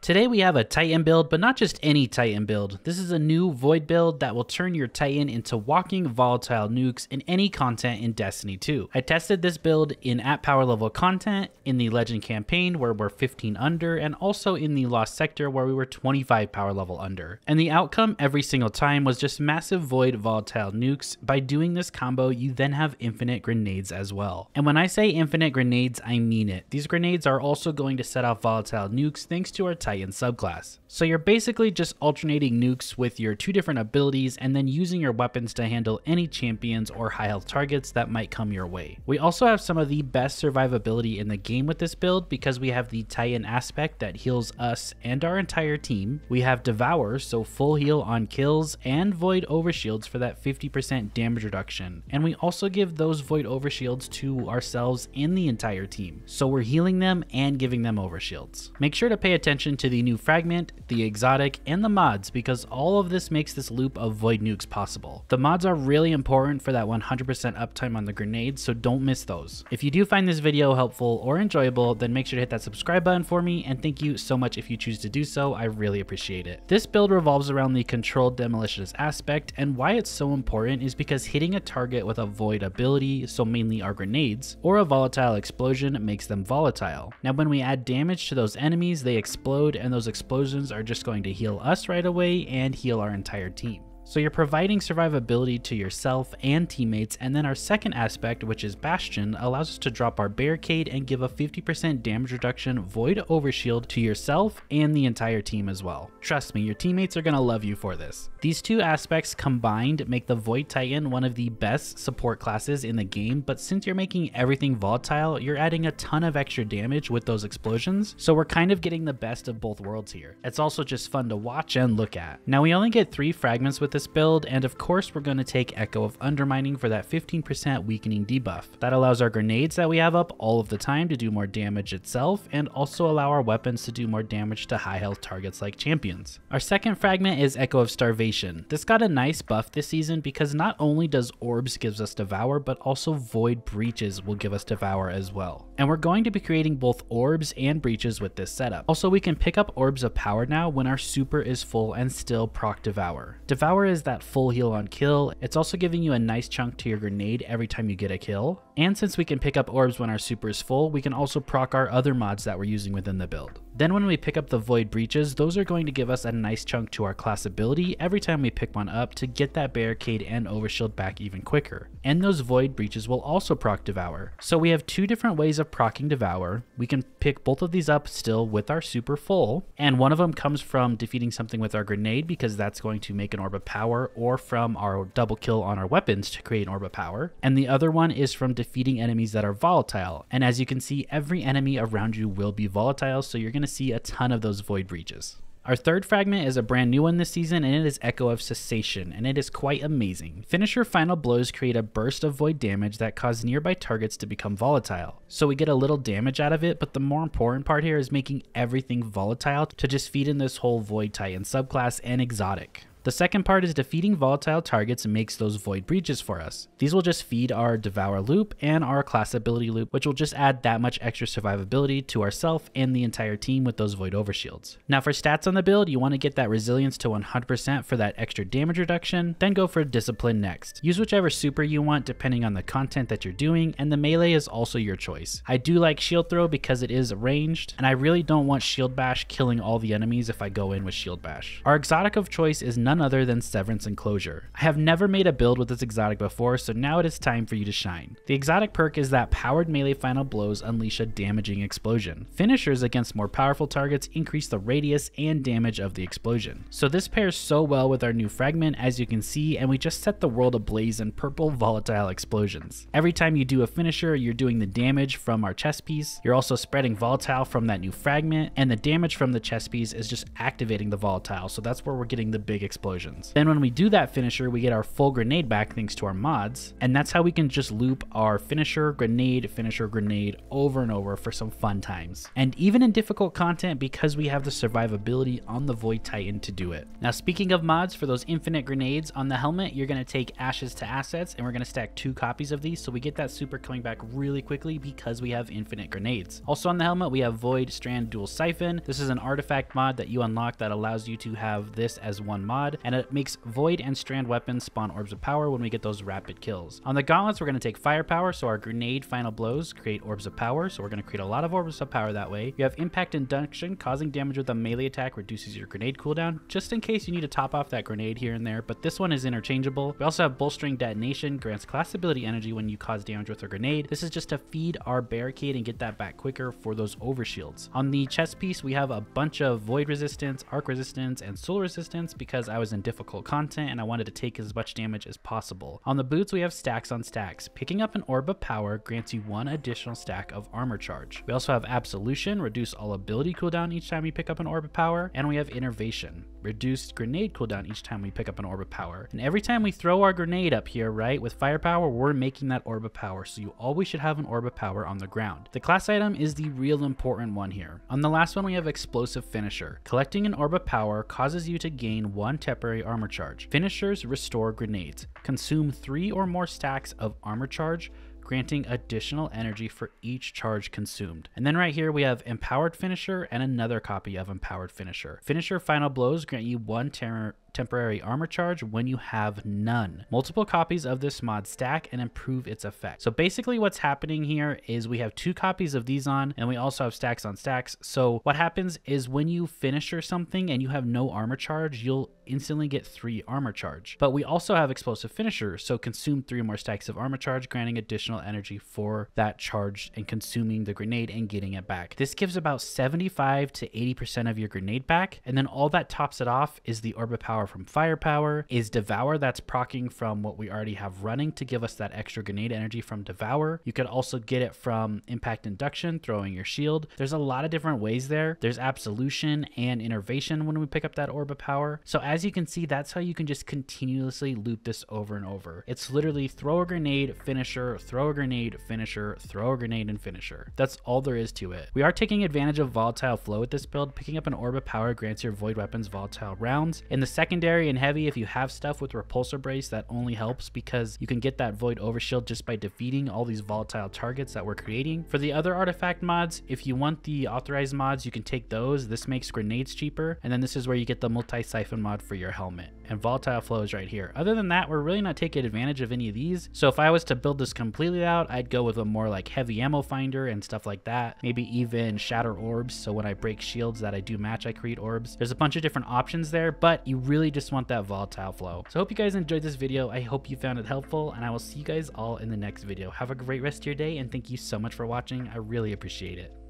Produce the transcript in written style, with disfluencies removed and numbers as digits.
Today we have a Titan build, but not just any Titan build. This is a new Void build that will turn your Titan into walking volatile nukes in any content in Destiny 2. I tested this build in at power level content, in the Legend campaign where we're 15 under, and also in the Lost Sector where we were 25 power level under. And the outcome every single time was just massive Void volatile nukes. By doing this combo, you then have infinite grenades as well. And when I say infinite grenades, I mean it. These grenades are also going to set off volatile nukes thanks to our Titan subclass. So you're basically just alternating nukes with your two different abilities and then using your weapons to handle any champions or high health targets that might come your way. We also have some of the best survivability in the game with this build because we have the Titan aspect that heals us and our entire team. We have Devour, so full heal on kills, and Void Overshields for that 50% damage reduction. And we also give those Void Overshields to ourselves and the entire team. So we're healing them and giving them overshields. Make sure to pay attention to the new fragment, the exotic, and the mods because all of this makes this loop of Void nukes possible. The mods are really important for that 100% uptime on the grenades, so don't miss those. If you do find this video helpful or enjoyable, then make sure to hit that subscribe button for me, and thank you so much if you choose to do so. I really appreciate it. This build revolves around the controlled demolitionist aspect, and why it's so important is because hitting a target with a Void ability, so mainly our grenades, or a volatile explosion makes them volatile. Now when we add damage to those enemies, they explode, and those explosions are just going to heal us right away and heal our entire team. So you're providing survivability to yourself and teammates, and then our second aspect, which is Bastion, allows us to drop our barricade and give a 50% damage reduction Void Overshield to yourself and the entire team as well. Trust me, your teammates are going to love you for this. These two aspects combined make the Void Titan one of the best support classes in the game, but since you're making everything volatile, you're adding a ton of extra damage with those explosions, so we're kind of getting the best of both worlds here. It's also just fun to watch and look at. Now we only get 3 fragments with this build, and of course we're going to take Echo of Undermining for that 15% weakening debuff. That allows our grenades that we have up all of the time to do more damage itself, and also allow our weapons to do more damage to high health targets like champions. Our second fragment is Echo of Starvation. This got a nice buff this season because not only does Orbs gives us Devour, but also Void Breaches will give us Devour as well. And we're going to be creating both Orbs and Breaches with this setup. Also, we can pick up Orbs of Power now when our super is full and still proc Devour. Devour is that full heal on kill. It's also giving you a nice chunk to your grenade every time you get a kill. And since we can pick up orbs when our super is full, we can also proc our other mods that we're using within the build. Then when we pick up the Void Breaches, those are going to give us a nice chunk to our class ability every time we pick one up to get that barricade and overshield back even quicker. And those Void Breaches will also proc Devour. So we have 2 different ways of proccing Devour. We can pick both of these up still with our super full, and one of them comes from defeating something with our grenade because that's going to make an orb of power, or from our double kill on our weapons to create an orb of power. And the other one is from defeating enemies that are volatile. And as you can see, every enemy around you will be volatile, so you're going to see a ton of those Void Breaches. Our third fragment is a brand new one this season, and it is Echo of Cessation, and it is quite amazing. Finisher final blows create a burst of void damage that cause nearby targets to become volatile. So we get a little damage out of it, but the more important part here is making everything volatile to just feed in this whole Void Titan subclass and exotic. The second part is defeating volatile targets and makes those Void Breaches for us. These will just feed our Devour loop and our class ability loop, which will just add that much extra survivability to ourselves and the entire team with those Void Overshields. Now for stats on the build, you want to get that resilience to 100% for that extra damage reduction, then go for discipline next. Use whichever super you want depending on the content that you're doing, and the melee is also your choice. I do like shield throw because it is ranged, and I really don't want shield bash killing all the enemies if I go in with shield bash. Our exotic of choice is none other than Severance Enclosure. I have never made a build with this exotic before, so now it is time for you to shine. The exotic perk is that powered melee final blows unleash a damaging explosion. Finishers against more powerful targets increase the radius and damage of the explosion. So this pairs so well with our new fragment, as you can see, and we just set the world ablaze in purple volatile explosions. Every time you do a finisher, you're doing the damage from our chest piece. You're also spreading volatile from that new fragment, and the damage from the chest piece is just activating the volatile, so that's where we're getting the big explosion explosions. Then when we do that finisher, we get our full grenade back thanks to our mods, and that's how we can just loop our finisher, grenade over and over for some fun times. And even in difficult content, because we have the survivability on the Void Titan to do it. Now, speaking of mods, for those infinite grenades on the helmet, you're going to take Ashes to Assets, and we're going to stack 2 copies of these, so we get that super coming back really quickly because we have infinite grenades. Also on the helmet, we have Void Strand Dual Siphon. This is an artifact mod that you unlock that allows you to have this as one mod, and it makes Void and Strand weapons spawn orbs of power when we get those rapid kills. On the gauntlets, we're going to take firepower, so our grenade final blows create orbs of power, so we're going to create a lot of orbs of power that way. You have impact induction, causing damage with a melee attack reduces your grenade cooldown, just in case you need to top off that grenade here and there, but this one is interchangeable. We also have bolstering detonation, grants class ability energy when you cause damage with a grenade. This is just to feed our barricade and get that back quicker for those overshields. On the chest piece, we have a bunch of void resistance, arc resistance, and soul resistance because I was in difficult content and I wanted to take as much damage as possible. On the boots, we have stacks on stacks. Picking up an orb of power grants you 1 additional stack of armor charge. We also have absolution, reduce all ability cooldown each time you pick up an orb of power, and we have innervation, reduced grenade cooldown each time we pick up an orb of power. And every time we throw our grenade up here, right, with firepower, we're making that orb of power, so you always should have an orb of power on the ground. The class item is the real important one here. On the last one, we have explosive finisher. Collecting an orb of power causes you to gain 1 temporary armor charge. Finishers restore grenades. Consume 3 or more stacks of armor charge, granting additional energy for each charge consumed. And then right here we have Empowered Finisher and another copy of Empowered Finisher. Finisher final blows grant you 1 temporary armor charge when you have none. Multiple copies of this mod stack and improve its effect. So basically what's happening here is we have 2 copies of these on, and we also have stacks on stacks. So what happens is when you finisher something and you have no armor charge, you'll instantly get 3 armor charge. But we also have explosive finisher, so consume 3 more stacks of armor charge, granting additional energy for that charge and consuming the grenade and getting it back. This gives about 75 to 80% of your grenade back, and then all that tops it off is the orb of power from firepower, is devour that's proccing from what we already have running to give us that extra grenade energy from devour. You could also get it from impact induction, throwing your shield. There's a lot of different ways there. There's absolution and innervation when we pick up that orb of power. So as you can see, that's how you can just continuously loop this over and over. It's literally throw a grenade, finisher, throw a grenade, finisher, throw a grenade, and finisher. That's all there is to it. We are taking advantage of volatile flow with this build. Picking up an orb of power grants your void weapons volatile rounds. In the secondary and heavy, if you have stuff with repulsor brace, that only helps because you can get that void overshield just by defeating all these volatile targets that we're creating. For the other artifact mods, if you want the authorized mods, you can take those. This makes grenades cheaper, and then this is where you get the multi-siphon mod for your helmet, and volatile flow is right here. Other than that, we're really not taking advantage of any of these. So if I was to build this completely out, I'd go with a more like heavy ammo finder and stuff like that, maybe even shatter orbs, so when I break shields that I do match, I create orbs. There's a bunch of different options there, but you really just want that volatile flow. So I hope you guys enjoyed this video. I hope you found it helpful, and I will see you guys all in the next video. Have a great rest of your day, and thank you so much for watching. I really appreciate it.